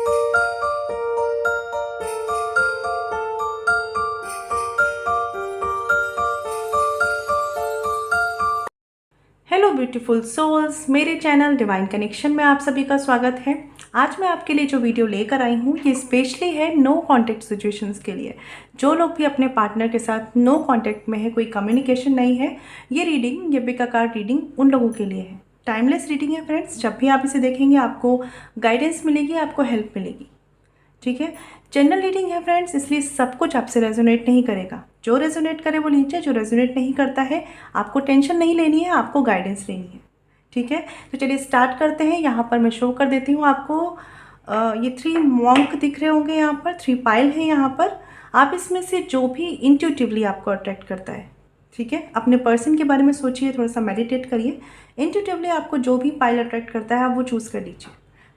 Hello beautiful souls, मेरे channel divine connection में आप सभी का स्वागत है। आज मैं आपके लिए जो वीडियो लेकर आई हूँ ये स्पेशली है नो कांटेक्ट सिचुएशंस के लिए। जो लोग भी अपने पार्टनर के साथ नो कांटेक्ट में है, कोई कम्युनिकेशन नहीं है, ये रीडिंग, ये पिक अ कार्ड रीडिंग उन लोगों के लिए है। टाइमलेस रीडिंग है फ्रेंड्स। जब भी आप इसे देखेंगे आपको गाइडेंस मिलेगी, आपको हेल्प मिलेगी। ठीक है, जनरल रीडिंग है फ्रेंड्स, इसलिए सब कुछ आपसे रेजोनेट नहीं करेगा। जो रेजोनेट करे वो लीजिए, जो रेजोनेट नहीं करता है आपको टेंशन नहीं लेनी है, आपको गाइडेंस लेनी है। ठीक है, तो चलिए स्टार्ट करते हैं। यहाँ पर मैं शो कर देती हूँ आपको। ये 3 मॉन्क दिख रहे होंगे, यहाँ पर 3 पाइल हैं। यहाँ पर आप इसमें से जो भी इंट्यूटिवली आपको अट्रैक्ट करता है, ठीक है, अपने पर्सन के बारे में सोचिए, थोड़ा सा मेडिटेट करिए। इंट्यूटिवली आपको जो भी पाइल अट्रैक्ट करता है आप वो चूज़ कर लीजिए।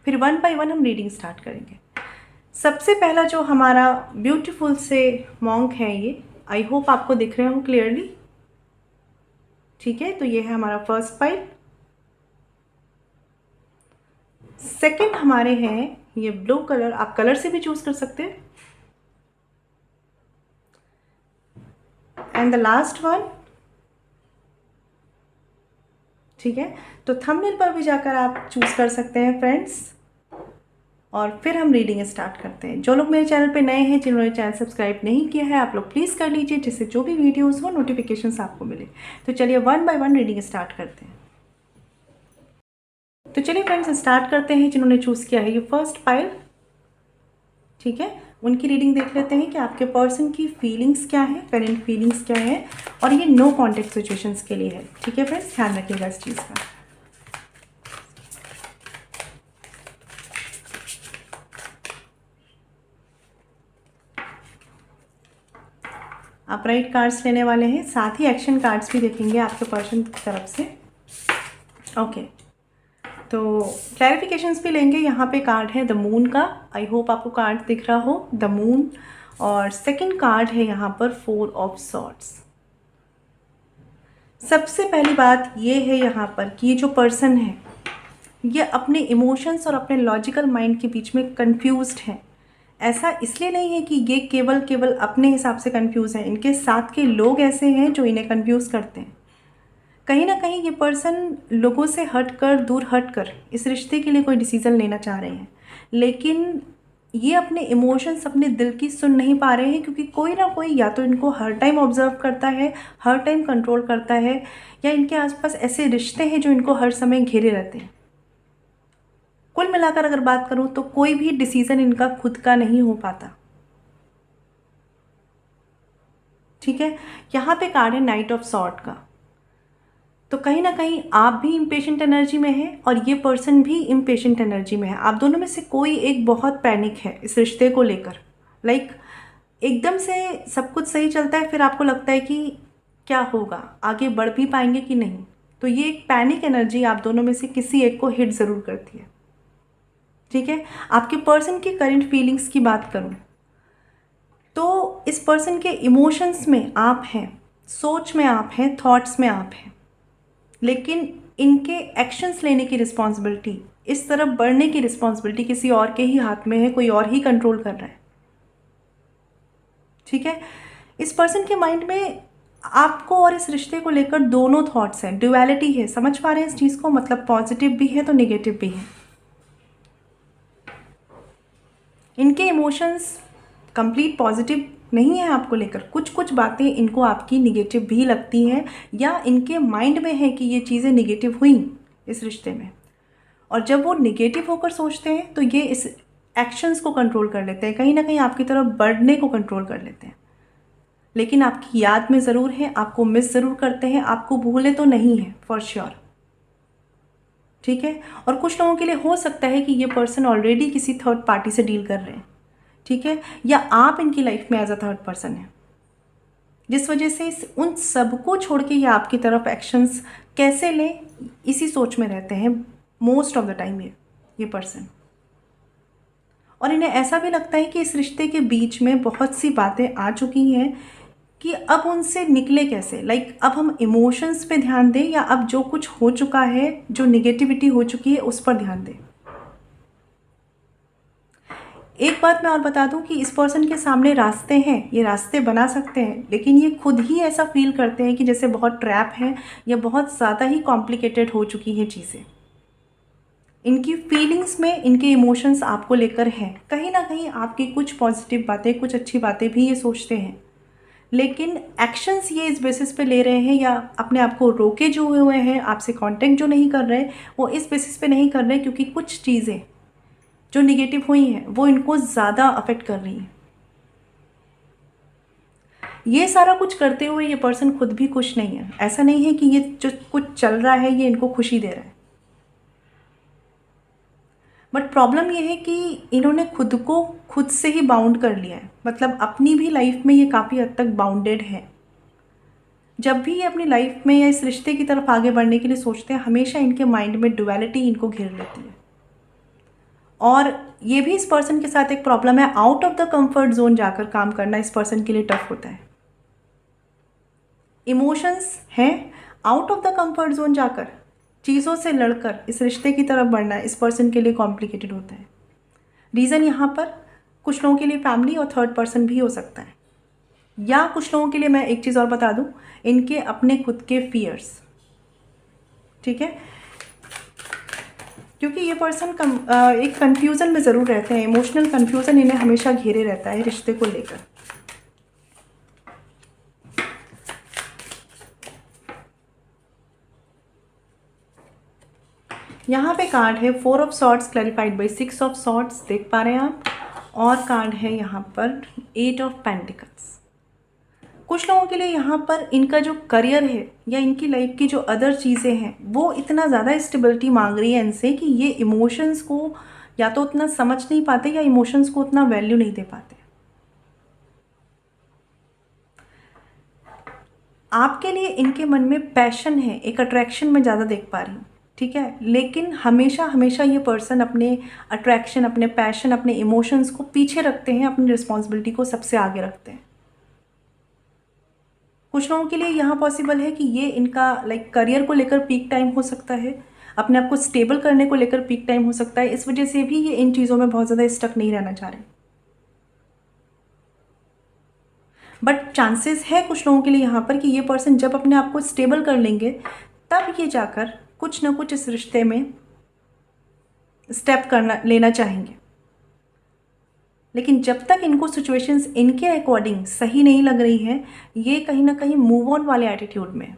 फिर 1 बाय 1 हम रीडिंग स्टार्ट करेंगे। सबसे पहला जो हमारा ब्यूटीफुल से मॉन्क है, ये आई होप आपको दिख रहे हो क्लियरली। ठीक है, तो ये है हमारा फर्स्ट पाइल। सेकंड हमारे हैं ये ब्लू कलर, आप कलर से भी चूज कर सकते हैं। And the last one. ठीक है, तो थंबनेल पर भी जाकर आप चूज कर सकते हैं फ्रेंड्स। और फिर हम रीडिंग स्टार्ट करते हैं। जो लोग मेरे चैनल पे नए हैं, जिन्होंने चैनल सब्सक्राइब नहीं किया है, आप लोग प्लीज़ कर लीजिए, जिससे जो भी वीडियोस हो नोटिफिकेशंस आपको मिले। तो चलिए 1 बाय 1 रीडिंग स्टार्ट करते हैं। तो चलिए फ्रेंड्स स्टार्ट करते हैं। जिन्होंने चूज़ किया है ये फर्स्ट पाइल, ठीक है, उनकी रीडिंग देख लेते हैं कि आपके पर्सन की फीलिंग्स क्या है, करेंट फीलिंग्स क्या है, और ये नो कॉन्टेक्ट सिचुएशंस के लिए है। ठीक है फ्रेंड्स, ध्यान रखिएगा इस चीज़ का। आप राइट कार्ड्स लेने वाले हैं, साथ ही एक्शन कार्ड्स भी देखेंगे आपके पर्सन की तरफ से। ओके, तो क्लैरिफिकेशंस भी लेंगे। यहाँ पे कार्ड है द मून का, आई होप आपको कार्ड दिख रहा हो, द मून। और सेकंड कार्ड है यहाँ पर 4 ऑफ सॉर्ड्स। सबसे पहली बात ये है यहाँ पर कि ये जो पर्सन है ये अपने इमोशंस और अपने लॉजिकल माइंड के बीच में कंफ्यूज्ड है। ऐसा इसलिए नहीं है कि ये केवल अपने हिसाब से कंफ्यूज है, इनके साथ के लोग ऐसे हैं जो इन्हें कंफ्यूज करते हैं। कहीं ना कहीं ये पर्सन लोगों से दूर हटकर इस रिश्ते के लिए कोई डिसीज़न लेना चाह रहे हैं, लेकिन ये अपने इमोशंस, अपने दिल की सुन नहीं पा रहे हैं, क्योंकि कोई ना कोई या तो इनको हर टाइम ऑब्जर्व करता है, हर टाइम कंट्रोल करता है, या इनके आसपास ऐसे रिश्ते हैं जो इनको हर समय घेरे रहते हैं। कुल मिलाकर अगर बात करूं तो कोई भी डिसीजन इनका खुद का नहीं हो पाता। ठीक है, यहाँ पे कार्ड है नाइट ऑफ सॉर्ड का। तो कहीं ना कहीं आप भी इम्पेशेंट एनर्जी में हैं और ये पर्सन भी इम्पेशेंट एनर्जी में है। आप दोनों में से कोई एक बहुत पैनिक है इस रिश्ते को लेकर। लाइक एकदम से सब कुछ सही चलता है, फिर आपको लगता है कि क्या होगा, आगे बढ़ भी पाएंगे कि नहीं। तो ये एक पैनिक एनर्जी आप दोनों में से किसी एक को हिट ज़रूर करती है। ठीक है, आपके पर्सन की करंट फीलिंग्स की बात करूं तो इस पर्सन के इमोशंस में आप हैं, सोच में आप हैं, थॉट्स में आप हैं, लेकिन इनके एक्शंस लेने की रिस्पॉन्सिबिलिटी, इस तरफ बढ़ने की रिस्पॉन्सिबिलिटी किसी और के ही हाथ में है, कोई और ही कंट्रोल कर रहा है। ठीक है, इस पर्सन के माइंड में आपको और इस रिश्ते को लेकर दोनों थॉट्स हैं, ड्युअलिटी है। समझ पा रहे हैं इस चीज़ को, मतलब पॉजिटिव भी है तो नेगेटिव भी है। इनके इमोशंस कंप्लीट पॉजिटिव नहीं है आपको लेकर, कुछ कुछ बातें इनको आपकी निगेटिव भी लगती हैं, या इनके माइंड में है कि ये चीज़ें निगेटिव हुई इस रिश्ते में। और जब वो निगेटिव होकर सोचते हैं तो ये इस एक्शंस को कंट्रोल कर लेते हैं, कहीं ना कहीं आपकी तरफ बढ़ने को कंट्रोल कर लेते हैं, लेकिन आपकी याद में ज़रूर है, आपको मिस ज़रूर करते हैं, आपको भूले तो नहीं है फॉर श्योर। ठीक है, और कुछ लोगों के लिए हो सकता है कि ये पर्सन ऑलरेडी किसी थर्ड पार्टी से डील कर रहे हैं। ठीक है, या आप इनकी लाइफ में एज अ थर्ड पर्सन है, जिस वजह से उन सबको छोड़ के ये आपकी तरफ एक्शंस कैसे लें इसी सोच में रहते हैं मोस्ट ऑफ द टाइम ये पर्सन। और इन्हें ऐसा भी लगता है कि इस रिश्ते के बीच में बहुत सी बातें आ चुकी हैं कि अब उनसे निकले कैसे। लाइक अब हम इमोशंस पे ध्यान दें, या अब जो कुछ हो चुका है, जो निगेटिविटी हो चुकी है, उस पर ध्यान दें। एक बात मैं और बता दूं कि इस पर्सन के सामने रास्ते हैं, ये रास्ते बना सकते हैं, लेकिन ये खुद ही ऐसा फील करते हैं कि जैसे बहुत ट्रैप है या बहुत ज़्यादा ही कॉम्प्लिकेटेड हो चुकी हैं चीज़ें। इनकी फीलिंग्स में इनके इमोशंस आपको लेकर हैं। कहीं ना कहीं आपकी कुछ पॉजिटिव बातें, कुछ अच्छी बातें भी ये सोचते हैं, लेकिन एक्शंस ये इस बेसिस पे ले रहे हैं या अपने आप को रोके जो हुए हैं, आपसे कांटेक्ट जो नहीं कर रहे, वो इस बेसिस पे नहीं कर रहे क्योंकि कुछ चीज़ें जो निगेटिव हुई हैं वो इनको ज़्यादा अफेक्ट कर रही हैं। ये सारा कुछ करते हुए ये पर्सन खुद भी खुश नहीं है। ऐसा नहीं है कि ये जो कुछ चल रहा है ये इनको खुशी दे रहा है, बट प्रॉब्लम ये है कि इन्होंने खुद को खुद से ही बाउंड कर लिया है। मतलब अपनी भी लाइफ में ये काफ़ी हद तक बाउंडेड है। जब भी ये अपनी लाइफ में या इस रिश्ते की तरफ आगे बढ़ने के लिए सोचते हैं, हमेशा इनके माइंड में डुअलिटी इनको घेर लेती है। और ये भी इस पर्सन के साथ एक प्रॉब्लम है, out of the comfort zone जाकर काम करना इस पर्सन के लिए टफ होता है। इमोशंस हैं, out of the comfort zone जाकर चीज़ों से लड़कर इस रिश्ते की तरफ बढ़ना इस पर्सन के लिए कॉम्प्लिकेटेड होता है। रीज़न यहाँ पर कुछ लोगों के लिए फैमिली और थर्ड पर्सन भी हो सकता है, या कुछ लोगों के लिए मैं एक चीज़ और बता दूँ, इनके अपने खुद के फियर्स। ठीक है, क्योंकि ये पर्सन एक कन्फ्यूज़न में ज़रूर रहते हैं। इमोशनल कन्फ्यूज़न इन्हें हमेशा घेरे रहता है रिश्ते को लेकर। यहाँ पे कार्ड है 4 of swords clarified by 6 of swords, देख पा रहे हैं आप। और कार्ड है यहाँ पर 8 ऑफ पेंटिकल्स। कुछ लोगों के लिए यहाँ पर इनका जो करियर है या इनकी लाइफ की जो अदर चीज़ें हैं वो इतना ज़्यादा स्टेबिलिटी मांग रही है इनसे कि ये इमोशंस को या तो उतना समझ नहीं पाते या इमोशंस को उतना वैल्यू नहीं दे पाते। आपके लिए इनके मन में पैशन है, एक अट्रैक्शन मैं ज़्यादा देख पा रही हूँ। ठीक है, लेकिन हमेशा हमेशा ये पर्सन अपने अट्रैक्शन, अपने पैशन, अपने इमोशंस को पीछे रखते हैं, अपनी रिस्पॉन्सिबिलिटी को सबसे आगे रखते हैं। कुछ लोगों के लिए यहाँ पॉसिबल है कि ये इनका करियर को लेकर पीक टाइम हो सकता है, अपने आप को स्टेबल करने को लेकर पीक टाइम हो सकता है। इस वजह से भी ये इन चीज़ों में बहुत ज़्यादा स्टक नहीं रहना चाह रहे। बट चांसेस है कुछ लोगों के लिए यहाँ पर कि ये पर्सन जब अपने आप को स्टेबल कर लेंगे तब ये जाकर कुछ ना कुछ इस रिश्ते में स्टेप लेना चाहेंगे। लेकिन जब तक इनको सिचुएशंस इनके अकॉर्डिंग सही नहीं लग रही है, ये कहीं ना कहीं मूव ऑन वाले एटीट्यूड में,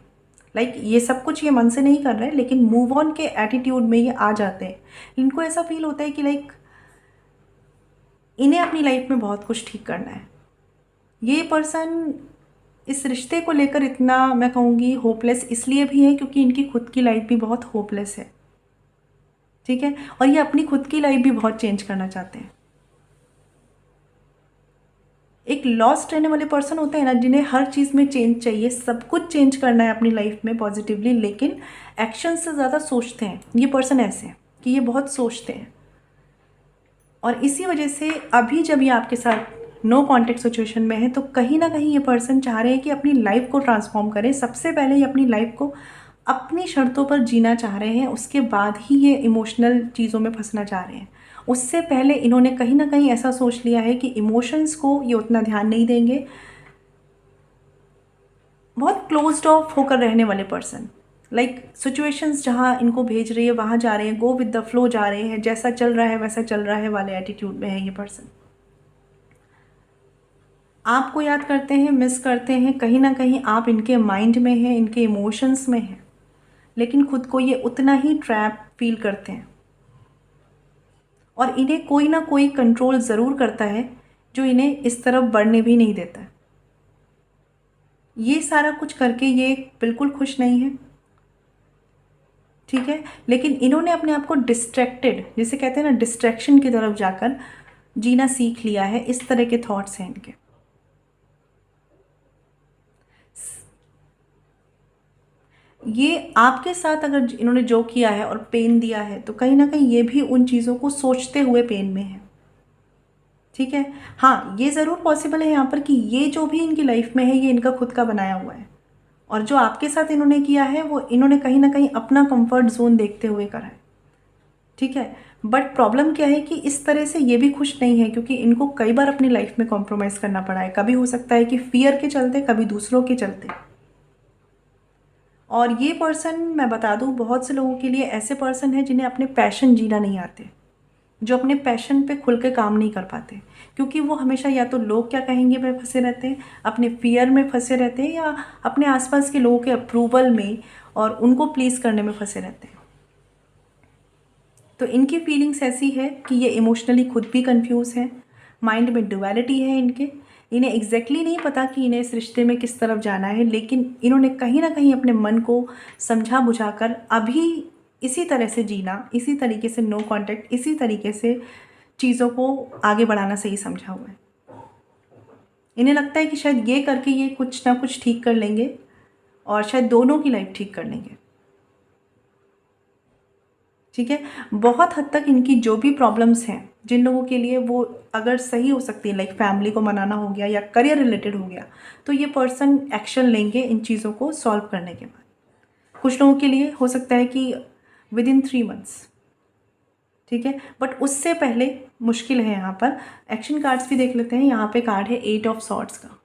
ये सब कुछ ये मन से नहीं कर रहे, लेकिन मूव ऑन के एटीट्यूड में ये आ जाते हैं। इनको ऐसा फील होता है कि इन्हें अपनी लाइफ में बहुत कुछ ठीक करना है। ये पर्सन इस रिश्ते को लेकर इतना, मैं कहूँगी, होपलेस इसलिए भी है क्योंकि इनकी खुद की लाइफ भी बहुत होपलेस है। ठीक है, और ये अपनी खुद की लाइफ भी बहुत चेंज करना चाहते हैं। एक लॉस्ट रहने वाले पर्सन होते हैं ना, जिन्हें हर चीज़ में चेंज चाहिए, सब कुछ चेंज करना है अपनी लाइफ में पॉजिटिवली, लेकिन एक्शन से ज़्यादा सोचते हैं। ये पर्सन ऐसे हैं कि ये बहुत सोचते हैं, और इसी वजह से अभी जब ये आपके साथ नो कॉन्टेक्ट सिचुएशन में है तो कहीं ना कहीं ये पर्सन चाह रहे हैं कि अपनी लाइफ को ट्रांसफॉर्म करें। सबसे पहले ये अपनी लाइफ को अपनी शर्तों पर जीना चाह रहे हैं, उसके बाद ही ये इमोशनल चीज़ों में फंसना चाह रहे हैं। उससे पहले इन्होंने कहीं ना कहीं ऐसा सोच लिया है कि इमोशंस को ये उतना ध्यान नहीं देंगे। बहुत क्लोज्ड ऑफ होकर रहने वाले पर्सन, सिचुएशंस जहाँ इनको भेज रही है वहाँ जा रहे हैं, गो विद द फ्लो जा रहे हैं, जैसा चल रहा है वैसा चल रहा है वाले एटीट्यूड में है ये पर्सन। आपको याद करते हैं, मिस करते हैं, कहीं ना कहीं आप इनके माइंड में हैं, इनके इमोशंस में हैं, लेकिन खुद को ये उतना ही ट्रैप फील करते हैं। और इन्हें कोई ना कोई कंट्रोल ज़रूर करता है जो इन्हें इस तरफ बढ़ने भी नहीं देता। ये सारा कुछ करके ये बिल्कुल खुश नहीं है। ठीक है, लेकिन इन्होंने अपने आप को डिस्ट्रैक्टेड, जिसे कहते हैं ना, डिस्ट्रैक्शन की तरफ जाकर जीना सीख लिया है। इस तरह के थॉट्स हैं इनके। ये आपके साथ अगर इन्होंने जो किया है और पेन दिया है तो कहीं ना कहीं ये भी उन चीज़ों को सोचते हुए पेन में है। ठीक है, हाँ, ये ज़रूर पॉसिबल है यहाँ पर कि ये जो भी इनकी लाइफ में है ये इनका खुद का बनाया हुआ है, और जो आपके साथ इन्होंने किया है वो इन्होंने कहीं ना कहीं अपना कंफर्ट जोन देखते हुए करा है। ठीक है। बट प्रॉब्लम क्या है कि इस तरह से ये भी खुश नहीं है, क्योंकि इनको कई बार अपनी लाइफ में कॉम्प्रोमाइज़ करना पड़ा है। कभी हो सकता है कि फियर के चलते, कभी दूसरों के चलते। और ये पर्सन, मैं बता दूं, बहुत से लोगों के लिए ऐसे पर्सन है जिन्हें अपने पैशन जीना नहीं आते, जो अपने पैशन पे खुल के काम नहीं कर पाते, क्योंकि वो हमेशा या तो लोग क्या कहेंगे में फंसे रहते हैं, अपने फियर में फंसे रहते हैं, या अपने आसपास के लोगों के अप्रूवल में और उनको प्लीज़ करने में फंसे रहते हैं। तो इनकी फीलिंग्स ऐसी है कि ये इमोशनली खुद भी कंफ्यूज हैं, माइंड में डुअलिटी है इनके। इन्हें एग्जैक्टली नहीं पता कि इन्हें इस रिश्ते में किस तरफ जाना है, लेकिन इन्होंने कहीं ना कहीं अपने मन को समझा बुझाकर अभी इसी तरह से जीना, इसी तरीके से नो कांटेक्ट, इसी तरीके से चीज़ों को आगे बढ़ाना सही समझा हुआ है। इन्हें लगता है कि शायद ये करके ये कुछ ना कुछ ठीक कर लेंगे और शायद दोनों की लाइफ ठीक कर लेंगे। ठीक है। बहुत हद तक इनकी जो भी प्रॉब्लम्स हैं, जिन लोगों के लिए वो अगर सही हो सकती है, लाइक फैमिली को मनाना हो गया या करियर रिलेटेड हो गया, तो ये पर्सन एक्शन लेंगे इन चीज़ों को सॉल्व करने के बाद। कुछ लोगों के लिए हो सकता है कि विद इन 3 मंथ्स। ठीक है। बट उससे पहले मुश्किल है। यहाँ पर एक्शन कार्ड्स भी देख लेते हैं। यहाँ पे कार्ड है 8 ऑफ सॉर्ड्स का।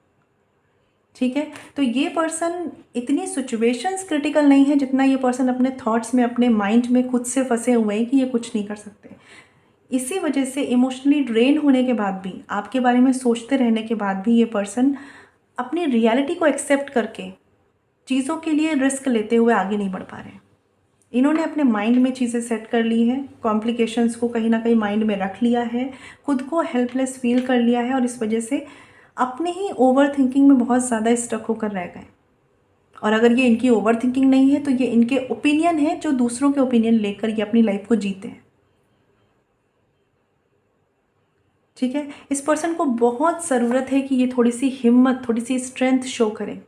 ठीक है। तो ये पर्सन इतनी सिचुएशंस क्रिटिकल नहीं है जितना ये पर्सन अपने थॉट्स में, अपने माइंड में खुद से फंसे हुए हैं कि ये कुछ नहीं कर सकते। इसी वजह से इमोशनली ड्रेन होने के बाद भी, आपके बारे में सोचते रहने के बाद भी, ये पर्सन अपनी रियलिटी को एक्सेप्ट करके चीज़ों के लिए रिस्क लेते हुए आगे नहीं बढ़ पा रहे हैं। इन्होंने अपने माइंड में चीज़ें सेट कर ली हैं, कॉम्प्लिकेशंस को कहीं ना कहीं माइंड में रख लिया है, खुद को हेल्पलेस फील कर लिया है, और इस वजह से अपने ही ओवर थिंकिंग में बहुत ज़्यादा स्टक होकर रह गए। और अगर ये इनकी ओवर थिंकिंग नहीं है तो ये इनके ओपिनियन है, जो दूसरों के ओपिनियन लेकर ये अपनी लाइफ को जीते हैं। ठीक है। इस पर्सन को बहुत ज़रूरत है कि ये थोड़ी सी हिम्मत, थोड़ी सी स्ट्रेंथ शो करें।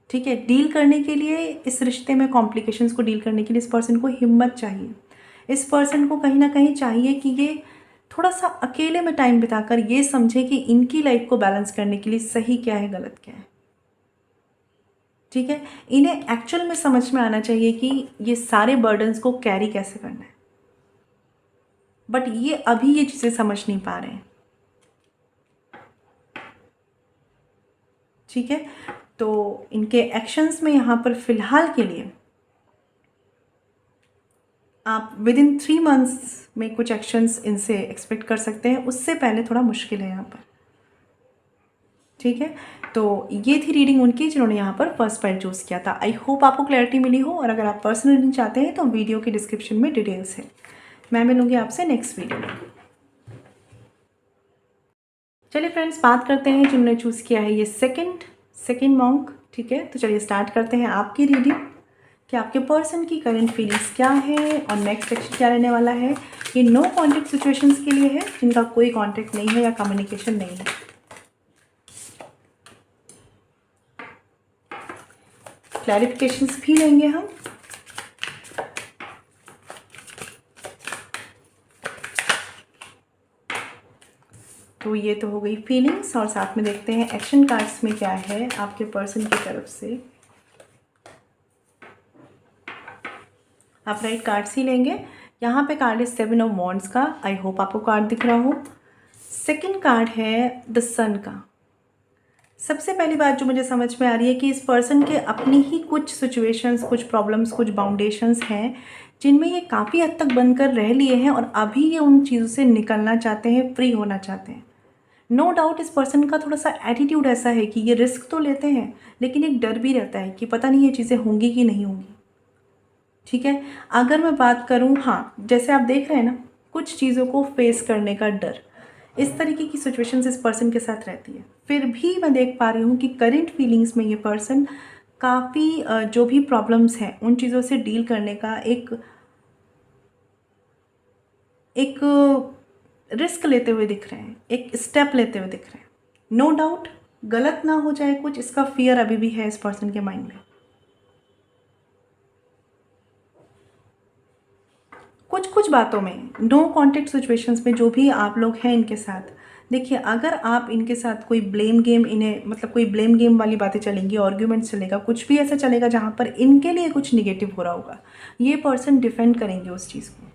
ठीक है। डील करने के लिए, इस रिश्ते में कॉम्प्लिकेशंस को डील करने के लिए इस पर्सन को हिम्मत चाहिए। इस पर्सन को कहीं ना कहीं चाहिए कि ये थोड़ा सा अकेले में टाइम बिताकर ये समझे कि इनकी लाइफ को बैलेंस करने के लिए सही क्या है, गलत क्या है। ठीक है। इन्हें एक्चुअल में समझ में आना चाहिए कि ये सारे बर्डन्स को कैरी कैसे करना है, बट ये अभी ये चीज़ें समझ नहीं पा रहे हैं। ठीक है। तो इनके एक्शंस में यहाँ पर फिलहाल के लिए आप विद इन 3 मंथ्स में कुछ एक्शंस इनसे एक्सपेक्ट कर सकते हैं। उससे पहले थोड़ा मुश्किल है यहाँ पर। ठीक है। तो ये थी रीडिंग उनकी जिन्होंने यहाँ पर फर्स्ट पाइल चूज़ किया था। आई होप आपको क्लैरिटी मिली हो, और अगर आप पर्सनल रीडिंग चाहते हैं तो वीडियो के डिस्क्रिप्शन में डिटेल्स है। मैं मिलूँगी आपसे नेक्स्ट वीडियो में। चलिए फ्रेंड्स, बात करते हैं जिन्होंने चूज़ किया है ये सेकंड मॉन्क। ठीक है। तो चलिए स्टार्ट करते हैं आपकी रीडिंग कि आपके पर्सन की करंट फीलिंग्स क्या है और नेक्स्ट एक्शन क्या रहने वाला है। ये नो कॉन्टेक्ट सिचुएशंस के लिए है, जिनका कोई कॉन्टेक्ट नहीं है या कम्युनिकेशन नहीं है। क्लैरिफिकेशंस भी लेंगे हम। तो ये तो हो गई फीलिंग्स, और साथ में देखते हैं एक्शन कार्ड्स में क्या है आपके पर्सन की तरफ से। आप राइट कार्ड्स ही लेंगे। यहाँ पे कार्ड है 7 ऑफ वॉन्ड्स का। आई होप आपको कार्ड दिख रहा हो। सेकंड कार्ड है द सन का। सबसे पहली बात जो मुझे समझ में आ रही है कि इस पर्सन के अपनी ही कुछ सिचुएशंस, कुछ प्रॉब्लम्स, कुछ बाउंडेशंस हैं जिनमें ये काफ़ी हद तक बंद कर रह लिए हैं, और अभी ये उन चीज़ों से निकलना चाहते हैं, फ्री होना चाहते हैं। नो डाउट इस पर्सन का थोड़ा सा एटीट्यूड ऐसा है कि ये रिस्क तो लेते हैं, लेकिन एक डर भी रहता है कि पता नहीं ये चीज़ें होंगी कि नहीं होंगी। ठीक है। अगर मैं बात करूँ, हाँ, जैसे आप देख रहे हैं ना, कुछ चीज़ों को फेस करने का डर, इस तरीके की सिचुएशंस इस पर्सन के साथ रहती है। फिर भी मैं देख पा रही हूँ कि करंट फीलिंग्स में ये पर्सन काफ़ी जो भी प्रॉब्लम्स हैं उन चीज़ों से डील करने का एक रिस्क लेते हुए दिख रहे हैं, एक स्टेप लेते हुए दिख रहे हैं। नो डाउट गलत ना हो जाए कुछ, इसका फियर अभी भी है इस पर्सन के माइंड में। कुछ बातों में, नो कॉन्टेक्ट सिचुएशंस में जो भी आप लोग हैं इनके साथ, देखिए, अगर आप इनके साथ कोई ब्लेम गेम, इन्हें मतलब कोई ब्लेम गेम वाली बातें चलेंगी, आर्ग्यूमेंट्स चलेगा, कुछ भी ऐसा चलेगा जहाँ पर इनके लिए कुछ निगेटिव हो रहा होगा, ये पर्सन डिफेंड करेंगे उस चीज़ को।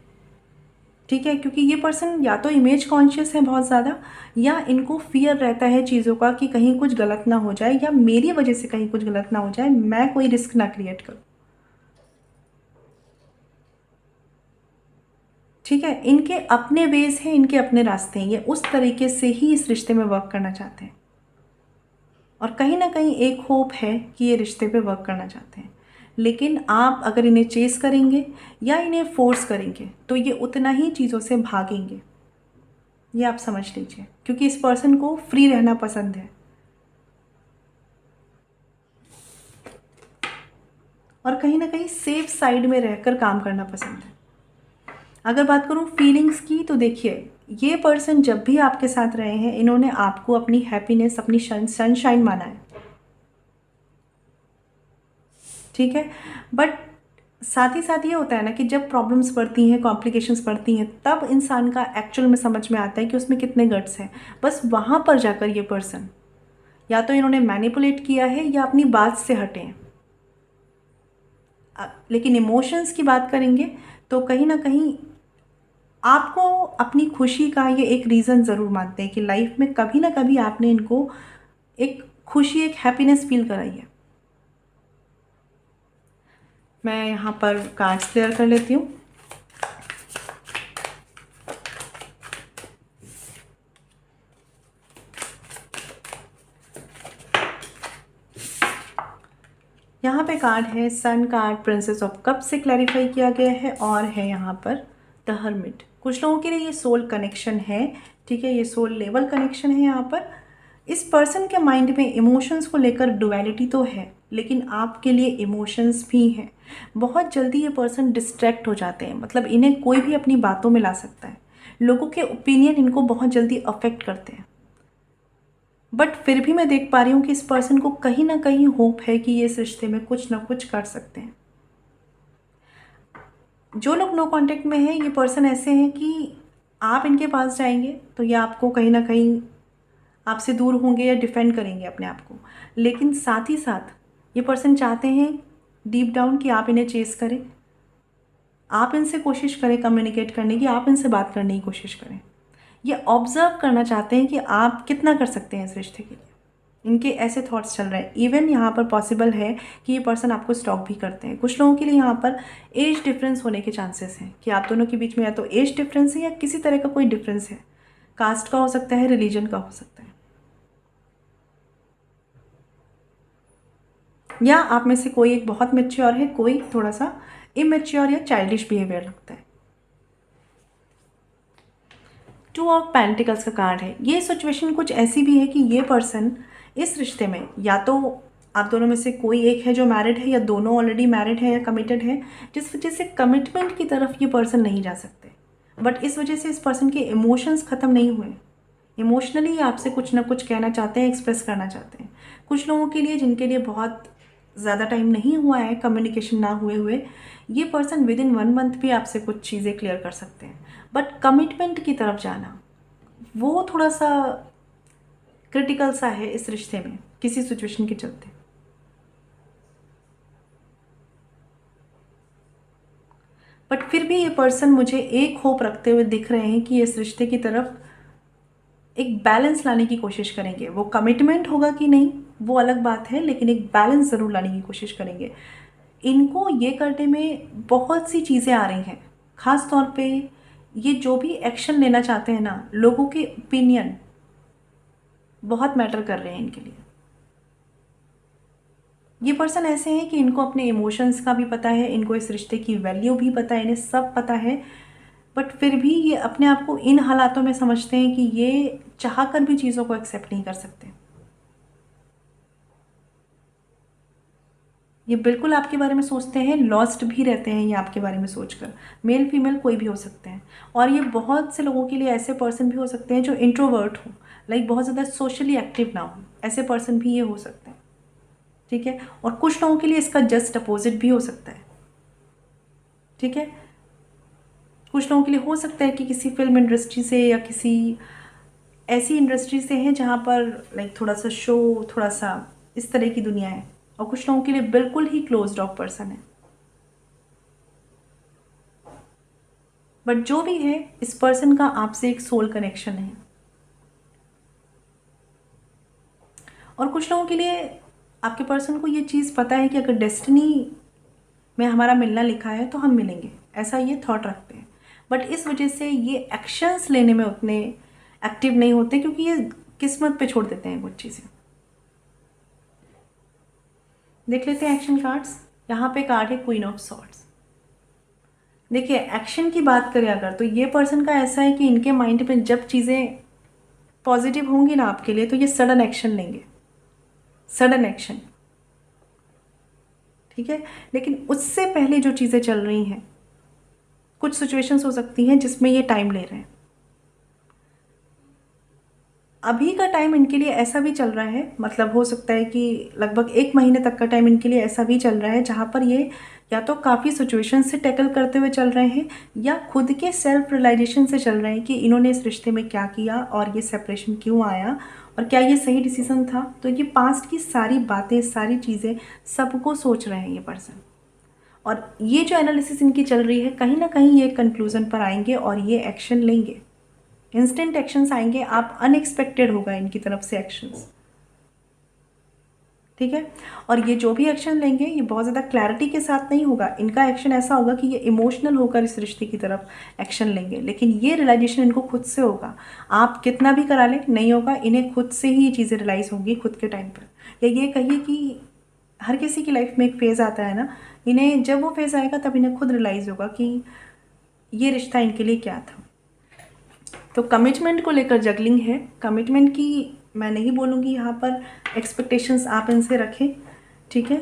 ठीक है, क्योंकि ये पर्सन या तो इमेज कॉन्शियस है बहुत ज़्यादा, या इनको फियर रहता है चीज़ों का कि कहीं कुछ गलत ना हो जाए, या मेरी वजह से कहीं कुछ गलत ना हो जाए, मैं कोई रिस्क ना क्रिएट करूँ। ठीक है, इनके अपने वेज हैं, इनके अपने रास्ते हैं, ये उस तरीके से ही इस रिश्ते में वर्क करना चाहते हैं। और कहीं ना कहीं एक होप है कि ये रिश्ते पे वर्क करना चाहते हैं, लेकिन आप अगर इन्हें चेस करेंगे या इन्हें फोर्स करेंगे तो ये उतना ही चीज़ों से भागेंगे, ये आप समझ लीजिए, क्योंकि इस पर्सन को फ्री रहना पसंद है और कहीं ना कहीं सेफ साइड में रहकर काम करना पसंद है। अगर बात करूँ फीलिंग्स की, तो देखिए, ये पर्सन जब भी आपके साथ रहे हैं, इन्होंने आपको अपनी हैप्पीनेस, अपनी सनशाइन माना है। ठीक है, बट साथ ही साथ ये होता है ना कि जब प्रॉब्लम्स बढ़ती हैं, कॉम्प्लिकेशंस बढ़ती हैं, तब इंसान का एक्चुअल में समझ में आता है कि उसमें कितने गट्स हैं। बस वहाँ पर जाकर ये पर्सन या तो इन्होंने मैनिपुलेट किया है या अपनी बात से हटे हैं। लेकिन इमोशंस की बात करेंगे तो कहीं ना कहीं आपको अपनी खुशी का ये एक रीज़न ज़रूर मानते हैं कि लाइफ में कभी ना कभी आपने इनको एक खुशी, एक हैप्पीनेस फील कराई है। मैं यहाँ पर कार्ड्स क्लियर कर लेती हूँ। यहाँ पे कार्ड है sun card, princess of cup से क्लैरिफाई किया गया है, और है यहाँ पर द हर्मिट। कुछ लोगों के लिए ये सोल कनेक्शन है। ठीक है, ये सोल लेवल कनेक्शन है। यहाँ पर इस पर्सन के माइंड में इमोशंस को लेकर डुअलिटी तो है, लेकिन आपके लिए इमोशंस भी हैं। बहुत जल्दी ये पर्सन डिस्ट्रैक्ट हो जाते हैं, मतलब इन्हें कोई भी अपनी बातों में ला सकता है। लोगों के ओपिनियन इनको बहुत जल्दी अफेक्ट करते हैं, बट फिर भी मैं देख पा रही हूँ कि इस पर्सन को कहीं ना कहीं होप है कि ये इस रिश्ते में कुछ ना कुछ कर सकते हैं। जो लोग नो कांटेक्ट में हैं, ये पर्सन ऐसे हैं कि आप इनके पास जाएंगे तो ये आपको कहीं ना कहीं आपसे दूर होंगे या डिफेंड करेंगे अपने आप को, लेकिन साथ ही साथ ये पर्सन चाहते हैं डीप डाउन कि आप इन्हें चेस करें, आप इनसे कोशिश करें कम्युनिकेट करने की, आप इनसे बात करने की कोशिश करें। ये ऑब्जर्व करना चाहते हैं कि आप कितना कर सकते हैं इस रिश्ते के लिए। इनके ऐसे थॉट्स चल रहे हैं। इवन यहाँ पर पॉसिबल है कि ये पर्सन आपको स्टॉक भी करते हैं। कुछ लोगों के लिए यहाँ पर एज डिफरेंस होने के चांसेस हैं कि आप दोनों के बीच में या तो एज डिफरेंस है या किसी तरह का कोई डिफरेंस है। कास्ट का हो सकता है, रिलीजन का हो सकता है, या आप में से कोई एक बहुत मैच्योर है, कोई थोड़ा सा इमेच्योर या चाइल्डिश बिहेवियर लगता है। टू ऑफ पेंटिकल्स का कार्ड है। ये सिचुएशन कुछ ऐसी भी है कि ये पर्सन इस रिश्ते में या तो आप दोनों में से कोई एक है जो मैरिड है, या दोनों ऑलरेडी मैरिड है या कमिटेड है, जिस वजह से कमिटमेंट की तरफ ये पर्सन नहीं जा सकते। बट इस वजह से इस पर्सन के इमोशंस ख़त्म नहीं हुए। इमोशनली आपसे कुछ ना कुछ कहना चाहते हैं, एक्सप्रेस करना चाहते हैं। कुछ लोगों के लिए जिनके लिए बहुत ज़्यादा टाइम नहीं हुआ है कम्युनिकेशन ना हुए हुए, ये पर्सन विद इन 1 मंथ भी आपसे कुछ चीज़ें क्लियर कर सकते हैं। बट कमिटमेंट की तरफ जाना वो थोड़ा सा क्रिटिकल सा है इस रिश्ते में, किसी सिचुएशन के चलते। बट फिर भी ये पर्सन मुझे एक होप रखते हुए दिख रहे हैं कि इस रिश्ते की तरफ एक बैलेंस लाने की कोशिश करेंगे। वो कमिटमेंट होगा कि नहीं वो अलग बात है, लेकिन एक बैलेंस ज़रूर लाने की कोशिश करेंगे। इनको ये करने में बहुत सी चीज़ें आ रही हैं, ख़ास तौर पे ये जो भी एक्शन लेना चाहते हैं ना, लोगों के ओपिनियन बहुत मैटर कर रहे हैं इनके लिए। ये पर्सन ऐसे हैं कि इनको अपने इमोशंस का भी पता है, इनको इस रिश्ते की वैल्यू भी पता है, इन्हें सब पता है, बट फिर भी ये अपने आप को इन हालातों में समझते हैं कि ये चाह कर भी चीज़ों को एक्सेप्ट नहीं कर सकते। ये बिल्कुल आपके बारे में सोचते हैं, लॉस्ट भी रहते हैं ये आपके बारे में सोचकर। मेल फीमेल कोई भी हो सकते हैं, और ये बहुत से लोगों के लिए ऐसे पर्सन भी हो सकते हैं जो इंट्रोवर्ट हो, लाइक बहुत ज़्यादा सोशली एक्टिव ना हो, ऐसे पर्सन भी ये हो सकते हैं। ठीक है, और कुछ लोगों के लिए इसका जस्ट अपोजिट भी हो सकता है। ठीक है, कुछ लोगों के लिए हो सकता है कि किसी फिल्म इंडस्ट्री से या किसी ऐसी इंडस्ट्री से हैं जहाँ पर लाइक थोड़ा सा शो, थोड़ा सा इस तरह की दुनिया है, और कुछ लोगों के लिए बिल्कुल ही क्लोज्ड ऑफ पर्सन है। बट जो भी है, इस पर्सन का आपसे एक सोल कनेक्शन है। और कुछ लोगों के लिए आपके पर्सन को ये चीज़ पता है कि अगर डेस्टिनी में हमारा मिलना लिखा है तो हम मिलेंगे, ऐसा ये थॉट रखते हैं। बट इस वजह से ये एक्शंस लेने में उतने एक्टिव नहीं होते, क्योंकि ये किस्मत पे छोड़ देते हैं कुछ चीज़ें। देख लेते हैं एक्शन कार्ड्स। यहाँ पे कार्ड है क्वीन ऑफ सॉर्ड्स। देखिए, एक्शन की बात करें अगर, तो ये पर्सन का ऐसा है कि इनके माइंड में जब चीज़ें पॉजिटिव होंगी ना आपके लिए, तो ये सडन एक्शन लेंगे, सडन एक्शन। ठीक है, लेकिन उससे पहले जो चीज़ें चल रही हैं, कुछ सिचुएशंस हो सकती हैं जिसमें ये टाइम ले रहे हैं। अभी का टाइम इनके लिए ऐसा भी चल रहा है, मतलब हो सकता है कि लगभग 1 महीने तक का टाइम इनके लिए ऐसा भी चल रहा है जहाँ पर ये या तो काफ़ी सिचुएशन से टैकल करते हुए चल रहे हैं, या खुद के सेल्फ रियलाइजेशन से चल रहे हैं कि इन्होंने इस रिश्ते में क्या किया और ये सेपरेशन क्यों आया और क्या ये सही डिसीजन था। तो ये पास्ट की सारी बातें, सारी चीज़ें सबको सोच रहे हैं ये पर्सन। और ये जो एनालिसिस इनकी चल रही है, कहीं ना कहीं ये कंक्लूजन पर आएंगे और ये एक्शन लेंगे। इंस्टेंट एक्शंस आएंगे, आप अनएक्सपेक्टेड होगा इनकी तरफ से एक्शंस। ठीक है, और ये जो भी एक्शन लेंगे ये बहुत ज़्यादा क्लैरिटी के साथ नहीं होगा। इनका एक्शन ऐसा होगा कि ये इमोशनल होकर इस रिश्ते की तरफ एक्शन लेंगे, लेकिन ये रियलाइजेशन इनको खुद से होगा। आप कितना भी करा लें नहीं होगा, इन्हें खुद से ही ये चीज़ें रियलाइज़ होंगी खुद के टाइम पर। या ये कहिए कि हर किसी की लाइफ में एक फ़ेज़ आता है ना, इन्हें जब वो फेज़ आएगा तब इन्हें खुद रियलाइज़ होगा कि ये रिश्ता इनके लिए क्या था। तो कमिटमेंट को लेकर जगलिंग है। कमिटमेंट की मैं नहीं बोलूँगी यहाँ पर, एक्सपेक्टेशंस आप इनसे रखें। ठीक है,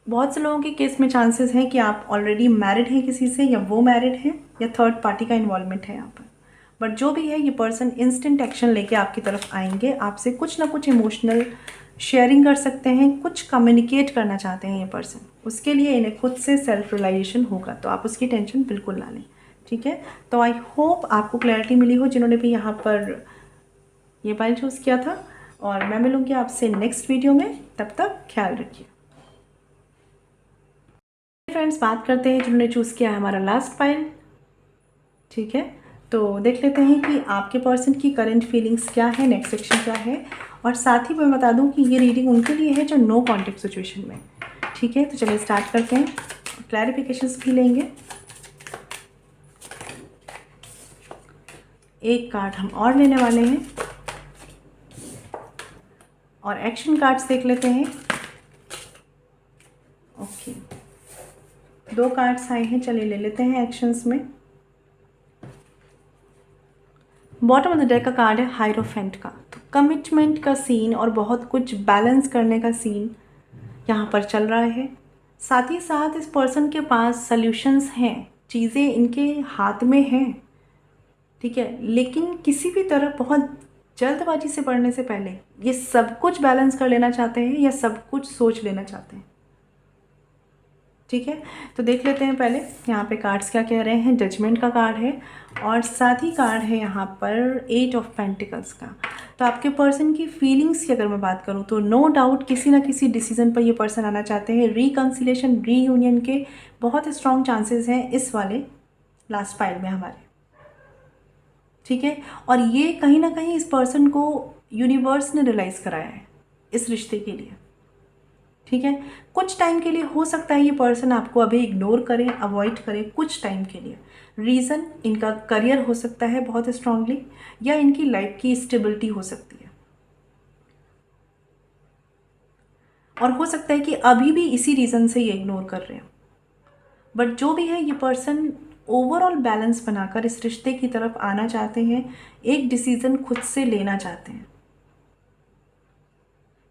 बहुत से लोगों के केस में चांसेस हैं कि आप ऑलरेडी मैरिड हैं किसी से, या वो मैरिड हैं, या थर्ड पार्टी का इन्वॉल्वमेंट है यहाँ पर। बट जो भी है, ये पर्सन इंस्टेंट एक्शन लेके आपकी तरफ आएंगे, आपसे कुछ ना कुछ इमोशनल शेयरिंग कर सकते हैं, कुछ कम्युनिकेट करना चाहते हैं ये पर्सन। उसके लिए इन्हें खुद से सेल्फ रियलाइजेशन होगा, तो आप उसकी टेंशन बिल्कुल ना लें। ठीक है, तो आई होप आपको क्लैरिटी मिली हो जिन्होंने भी यहाँ पर ये फाइल चूज़ किया था। और मैं मिलूँगी आपसे नेक्स्ट वीडियो में, तब तक ख्याल रखिए। फ्रेंड्स, बात करते हैं जिन्होंने चूज़ किया है हमारा लास्ट फाइल। ठीक है, तो देख लेते हैं कि आपके पर्सन की करंट फीलिंग्स क्या है, नेक्स्ट सेक्शन क्या है। और साथ ही मैं बता दूं कि ये रीडिंग उनके लिए है जो नो कॉन्टेक्ट सिचुएशन में। ठीक है, तो चलिए स्टार्ट करते हैं, क्लैरिफिकेशंस भी लेंगे। एक कार्ड हम और लेने वाले हैं और एक्शन कार्ड्स देख लेते हैं। ओके, 2 कार्ड्स आए हैं, चलिए ले लेते हैं एक्शंस में। बॉटम ऑफ द डेक का कार्ड है हायरोफेंट का। तो कमिटमेंट का सीन और बहुत कुछ बैलेंस करने का सीन यहाँ पर चल रहा है। साथ ही साथ इस पर्सन के पास सल्यूशंस हैं, चीज़ें इनके हाथ में हैं। ठीक है, लेकिन किसी भी तरह बहुत जल्दबाजी से पढ़ने से पहले ये सब कुछ बैलेंस कर लेना चाहते हैं या सब कुछ सोच लेना चाहते हैं। ठीक है, तो देख लेते हैं पहले यहाँ पे कार्ड्स क्या कह रहे हैं। जजमेंट का कार्ड है और साथ ही कार्ड है यहाँ पर 8 ऑफ पेंटिकल्स का। तो आपके पर्सन की फीलिंग्स की अगर मैं बात करूँ तो नो डाउट किसी ना किसी डिसीजन पर ये पर्सन आना चाहते हैं। रिकन्सिलेशन, रीयूनियन के बहुत स्ट्रॉन्ग चांसेस हैं इस वाले लास्ट फाइल में हमारे। ठीक है, और ये कहीं ना कहीं इस पर्सन को यूनिवर्स ने रियलाइज़ कराया है इस रिश्ते के लिए। ठीक है, कुछ टाइम के लिए हो सकता है ये पर्सन आपको अभी इग्नोर करें, अवॉइड करें कुछ टाइम के लिए। रीज़न इनका करियर हो सकता है बहुत स्ट्रांगली, या इनकी लाइफ की स्टेबिलिटी हो सकती है, और हो सकता है कि अभी भी इसी रीज़न से ये इग्नोर कर रहे हैं। बट जो भी है, ये पर्सन ओवरऑल बैलेंस बनाकर इस रिश्ते की तरफ आना चाहते हैं, एक डिसीज़न खुद से लेना चाहते हैं।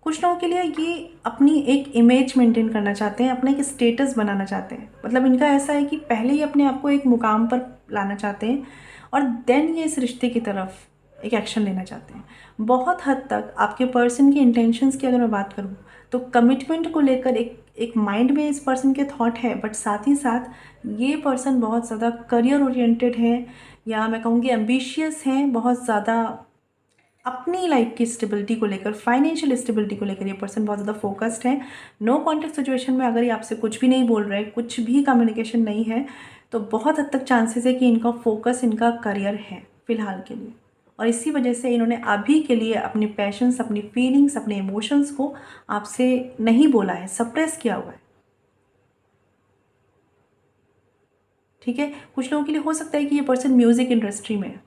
कुछ लोगों के लिए ये अपनी एक इमेज मेंटेन करना चाहते हैं, अपना एक स्टेटस बनाना चाहते हैं। मतलब इनका ऐसा है कि पहले ही अपने आप को एक मुकाम पर लाना चाहते हैं और देन ये इस रिश्ते की तरफ एक एक्शन लेना चाहते हैं। बहुत हद तक आपके पर्सन की इंटेंशंस की अगर मैं बात करूँ तो कमिटमेंट को लेकर एक माइंड में इस पर्सन के थॉट है, बट साथ ही साथ ये पर्सन बहुत ज़्यादा करियर ओरिएंटेड है, या मैं कहूँगी एम्बिशियस हैं, बहुत ज़्यादा अपनी लाइफ की स्टेबिलिटी को लेकर, फाइनेंशियल स्टेबिलिटी को लेकर ये पर्सन बहुत ज़्यादा फोकस्ड है। नो कॉन्टेक्ट सिचुएशन में अगर ये आपसे कुछ भी नहीं बोल रहे, कुछ भी कम्युनिकेशन नहीं है, तो बहुत हद तक चांसेस है कि इनका फोकस इनका करियर है फ़िलहाल के लिए। और इसी वजह से इन्होंने अभी के लिए अपने पैशंस, अपनी फीलिंग्स, अपने इमोशंस को आपसे नहीं बोला है, सप्रेस किया हुआ है। ठीक है, कुछ लोगों के लिए हो सकता है कि ये पर्सन म्यूज़िक इंडस्ट्री में है।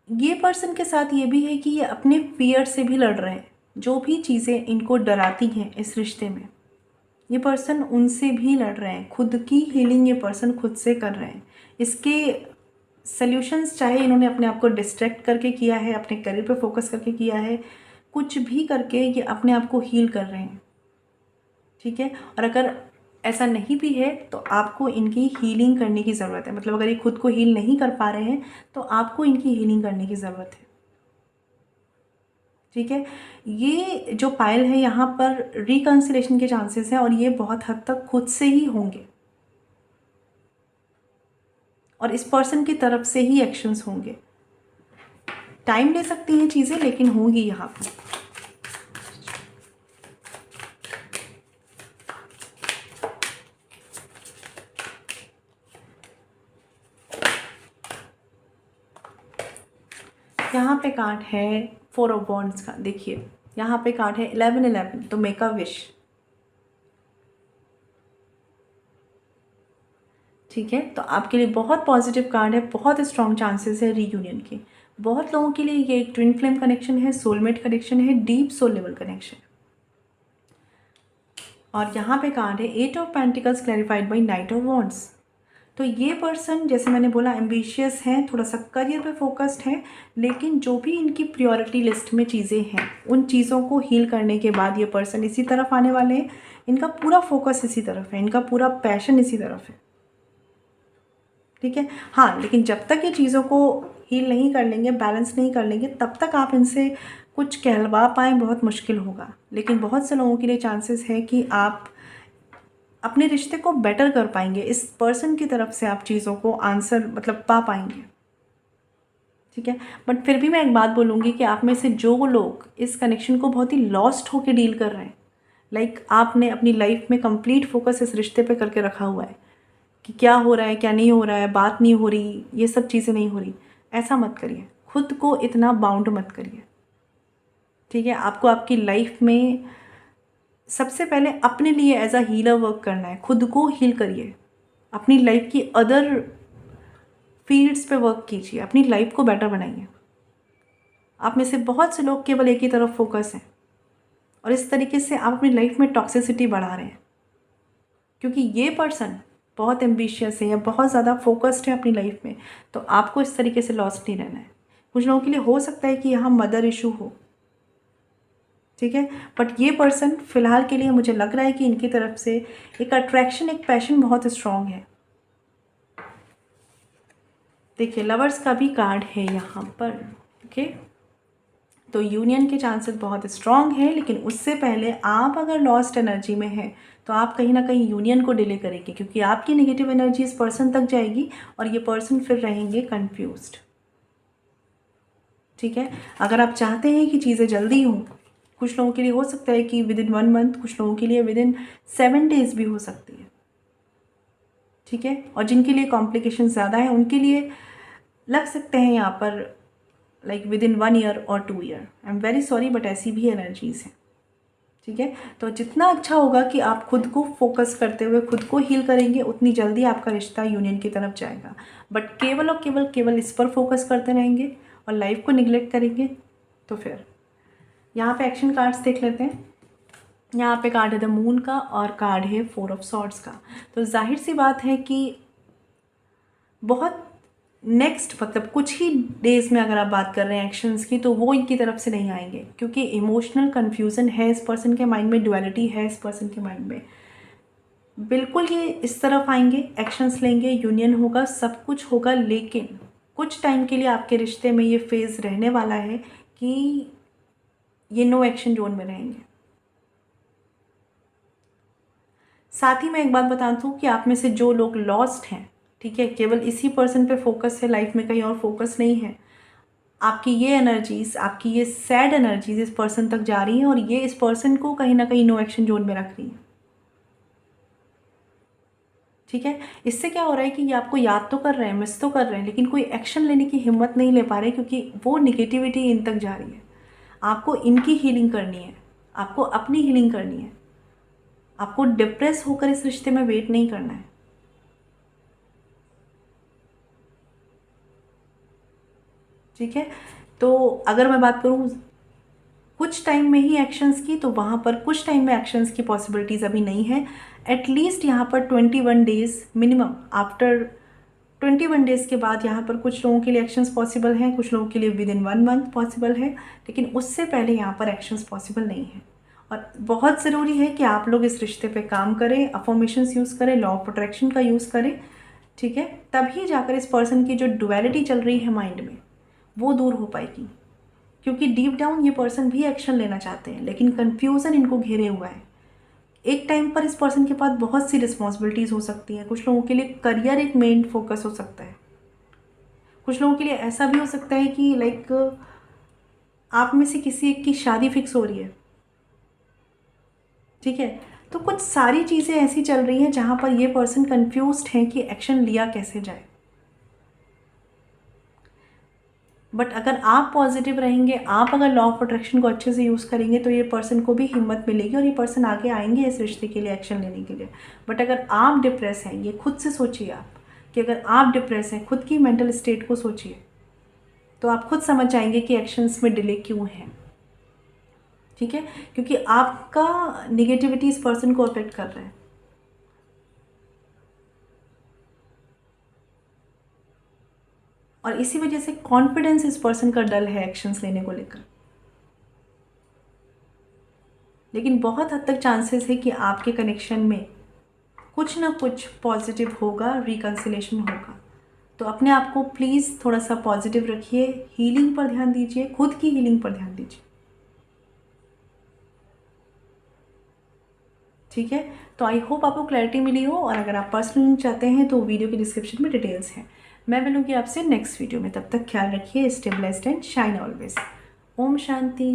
ये पर्सन के साथ ये भी है कि ये अपने फियर से भी लड़ रहे हैं। जो भी चीज़ें इनको डराती हैं इस रिश्ते में, ये पर्सन उनसे भी लड़ रहे हैं। खुद की हीलिंग ये पर्सन खुद से कर रहे हैं। इसके सल्यूशंस चाहे इन्होंने अपने आप को डिस्ट्रैक्ट करके किया है, अपने करियर पे फोकस करके किया है, कुछ भी करके ये अपने आप को हील कर रहे हैं। ठीक है, और अगर ऐसा नहीं भी है तो आपको इनकी हीलिंग करने की ज़रूरत है। मतलब अगर ये खुद को हील नहीं कर पा रहे हैं तो आपको इनकी हीलिंग करने की ज़रूरत है। ठीक है, ये जो पायल है यहाँ पर रिकन्सिलेशन के चांसेस हैं और ये बहुत हद तक खुद से ही होंगे और इस पर्सन की तरफ से ही एक्शंस होंगे। टाइम ले सकती हैं चीज़ें, लेकिन होंगी यहाँ पर। यहाँ पे कार्ड है 4 ऑफ वॉन्ड्स का। देखिए यहाँ पे कार्ड है 1111, तो मेक अ विश। ठीक है, तो आपके लिए बहुत पॉजिटिव कार्ड है, बहुत स्ट्रॉन्ग चांसेस है रीयूनियन के। बहुत लोगों के लिए ये एक ट्विन फ्लेम कनेक्शन है, सोलमेट कनेक्शन है, डीप सोल लेवल कनेक्शन। और यहाँ पे कार्ड है 8 of pentacles clarified by knight of wands. तो ये पर्सन, जैसे मैंने बोला, एम्बिशियस हैं, थोड़ा सा करियर पे फोकस्ड है, लेकिन जो भी इनकी प्रायोरिटी लिस्ट में चीज़ें हैं उन चीज़ों को हील करने के बाद ये पर्सन इसी तरफ आने वाले हैं। इनका पूरा फोकस इसी तरफ है, इनका पूरा पैशन इसी तरफ है। ठीक है, हाँ, लेकिन जब तक ये चीज़ों को हील नहीं कर लेंगे, बैलेंस नहीं कर लेंगे, तब तक आप इनसे कुछ कहलवा पाएँ बहुत मुश्किल होगा। लेकिन बहुत से लोगों के लिए चांसेस है कि आप अपने रिश्ते को बेटर कर पाएंगे। इस पर्सन की तरफ से आप चीज़ों को आंसर मतलब पा पाएंगे। ठीक है, बट फिर भी मैं एक बात बोलूँगी कि आप में से जो लोग इस कनेक्शन को बहुत ही लॉस्ट होकर डील कर रहे हैं, लाइक आपने अपनी लाइफ में कंप्लीट फोकस इस रिश्ते पे करके रखा हुआ है कि क्या हो रहा है, क्या नहीं हो रहा है, बात नहीं हो रही, ये सब चीज़ें नहीं हो रही, ऐसा मत करिए। खुद को इतना बाउंड मत करिए। ठीक है, आपको आपकी लाइफ में सबसे पहले अपने लिए एज अ हीलर वर्क करना है। खुद को हील करिए, अपनी लाइफ की अदर फील्ड्स पे वर्क कीजिए, अपनी लाइफ को बेटर बनाइए। आप में से बहुत से लोग केवल एक ही तरफ फोकस हैं और इस तरीके से आप अपनी लाइफ में टॉक्सिसिटी बढ़ा रहे हैं, क्योंकि ये पर्सन बहुत एम्बिशियस है या बहुत ज़्यादा फोकस्ड है अपनी लाइफ में। तो आपको इस तरीके से लॉस्ट नहीं रहना है। कुछ लोगों के लिए हो सकता है कि यहाँ मदर इशू हो। ठीक है, बट ये पर्सन फ़िलहाल के लिए मुझे लग रहा है कि इनकी तरफ से एक अट्रैक्शन, एक पैशन बहुत स्ट्रॉन्ग है। देखिए लवर्स का भी कार्ड है यहाँ पर। ओके, तो यूनियन के चांसेस बहुत स्ट्रॉन्ग हैं, लेकिन उससे पहले आप अगर लॉस्ट एनर्जी में हैं तो आप कहीं ना कहीं यूनियन को डिले करेंगे, क्योंकि आपकी नेगेटिव एनर्जी इस पर्सन तक जाएगी और ये पर्सन फिर रहेंगे कंफ्यूज्ड। ठीक है, अगर आप चाहते हैं कि चीज़ें जल्दी हों, कुछ लोगों के लिए हो सकता है कि विद इन 1 मंथ, कुछ लोगों के लिए विद इन 7 डेज़ भी हो सकती है। ठीक है, और जिनके लिए कॉम्प्लिकेशन ज़्यादा है उनके लिए लग सकते हैं यहाँ पर लाइक विद इन 1 ईयर और 2 year. I am very sorry, but ऐसी भी एनर्जीज़ हैं। ठीक है, तो जितना अच्छा होगा कि आप खुद को फोकस करते हुए खुद को हील करेंगे, उतनी जल्दी आपका रिश्ता यूनियन की तरफ जाएगा। बट केवल और केवल इस पर फोकस करते रहेंगे और लाइफ को निगलेक्ट करेंगे तो फिर यहाँ पे एक्शन कार्ड्स देख लेते हैं। यहाँ पे कार्ड है द मून का और कार्ड है 4 ऑफ सॉर्ड्स का। तो जाहिर सी बात है कि बहुत नेक्स्ट मतलब कुछ ही डेज़ में अगर आप बात कर रहे हैं एक्शंस की, तो वो इनकी तरफ से नहीं आएंगे, क्योंकि इमोशनल कन्फ्यूज़न है इस पर्सन के माइंड में, डुअलिटी है इस पर्सन के माइंड में। बिल्कुल ये इस तरफ आएंगे, एक्शंस लेंगे, यूनियन होगा, सब कुछ होगा, लेकिन कुछ टाइम के लिए आपके रिश्ते में ये फेज़ रहने वाला है कि ये नो एक्शन जोन में रहेंगे। साथ ही मैं एक बात बता दूँ कि आप में से जो लोग लॉस्ट हैं, ठीक है, केवल इसी पर्सन पे फोकस है, लाइफ में कहीं और फोकस नहीं है, आपकी ये एनर्जीज, आपकी ये सैड एनर्जीज इस पर्सन तक जा रही हैं और ये इस पर्सन को कहीं ना कहीं नो एक्शन जोन में रख रही है। ठीक है, इससे क्या हो रहा है कि ये आपको याद तो कर रहे हैं, मिस तो कर रहे हैं, लेकिन कोई एक्शन लेने की हिम्मत नहीं ले पा रहे क्योंकि वो निगेटिविटी इन तक जा रही है। आपको इनकी हीलिंग करनी है, आपको अपनी हीलिंग करनी है, आपको डिप्रेस होकर इस रिश्ते में वेट नहीं करना है। ठीक है, तो अगर मैं बात करूँ कुछ टाइम में ही एक्शंस की, तो वहाँ पर कुछ टाइम में एक्शंस की पॉसिबिलिटीज़ अभी नहीं है। एटलीस्ट यहाँ पर 21 डेज़ मिनिमम, आफ्टर 21 डेज़ के बाद यहाँ पर कुछ लोगों के लिए एक्शंस पॉसिबल हैं, कुछ लोगों के लिए विद इन 1 मंथ पॉसिबल है, लेकिन उससे पहले यहाँ पर एक्शंस पॉसिबल नहीं है। और बहुत ज़रूरी है कि आप लोग इस रिश्ते पे काम करें, अफर्मेशंस यूज़ करें, लॉ ऑफ अट्रैक्शन का यूज़ करें। ठीक है, तभी जाकर इस पर्सन की जो डुअलिटी चल रही है माइंड में वो दूर हो पाएगी, क्योंकि डीप डाउन ये पर्सन भी एक्शन लेना चाहते हैं, लेकिन कन्फ्यूज़न इनको घेरे हुआ है। एक टाइम पर इस पर्सन के पास बहुत सी रिस्पॉन्सिबिलिटीज़ हो सकती हैं। कुछ लोगों के लिए करियर एक मेन फोकस हो सकता है, कुछ लोगों के लिए ऐसा भी हो सकता है कि लाइक आप में से किसी एक की शादी फिक्स हो रही है। ठीक है, तो कुछ सारी चीज़ें ऐसी चल रही हैं जहाँ पर ये पर्सन कन्फ्यूज्ड हैं कि एक्शन लिया कैसे जाए। बट अगर आप पॉजिटिव रहेंगे, आप अगर लॉ ऑफ अट्रैक्शन को अच्छे से यूज़ करेंगे, तो ये पर्सन को भी हिम्मत मिलेगी और ये पर्सन आगे आएंगे इस रिश्ते के लिए एक्शन लेने के लिए। बट अगर आप डिप्रेस हैं, ये खुद से सोचिए आप कि अगर आप डिप्रेस हैं, खुद की मेंटल स्टेट को सोचिए, तो आप खुद समझ जाएंगे कि एक्शंस में डिले क्यों है। ठीक है, क्योंकि आपका निगेटिविटी इस पर्सन को अफेक्ट कर रहा है। और इसी वजह से कॉन्फिडेंस इस पर्सन का डल है एक्शंस लेने को लेकर। लेकिन बहुत हद तक चांसेस है कि आपके कनेक्शन में कुछ ना कुछ पॉजिटिव होगा, रिकंसिलेशन होगा। तो अपने आप को प्लीज़ थोड़ा सा पॉजिटिव रखिए, हीलिंग पर ध्यान दीजिए, खुद की हीलिंग पर ध्यान दीजिए। ठीक है, तो आई होप आपको क्लैरिटी मिली हो, और अगर आप पर्सनली चाहते हैं तो वीडियो के डिस्क्रिप्शन में डिटेल्स हैं। मैं मिलूंगी आपसे नेक्स्ट वीडियो में, तब तक ख्याल रखिए, stay blessed and shine always. Om Shanti.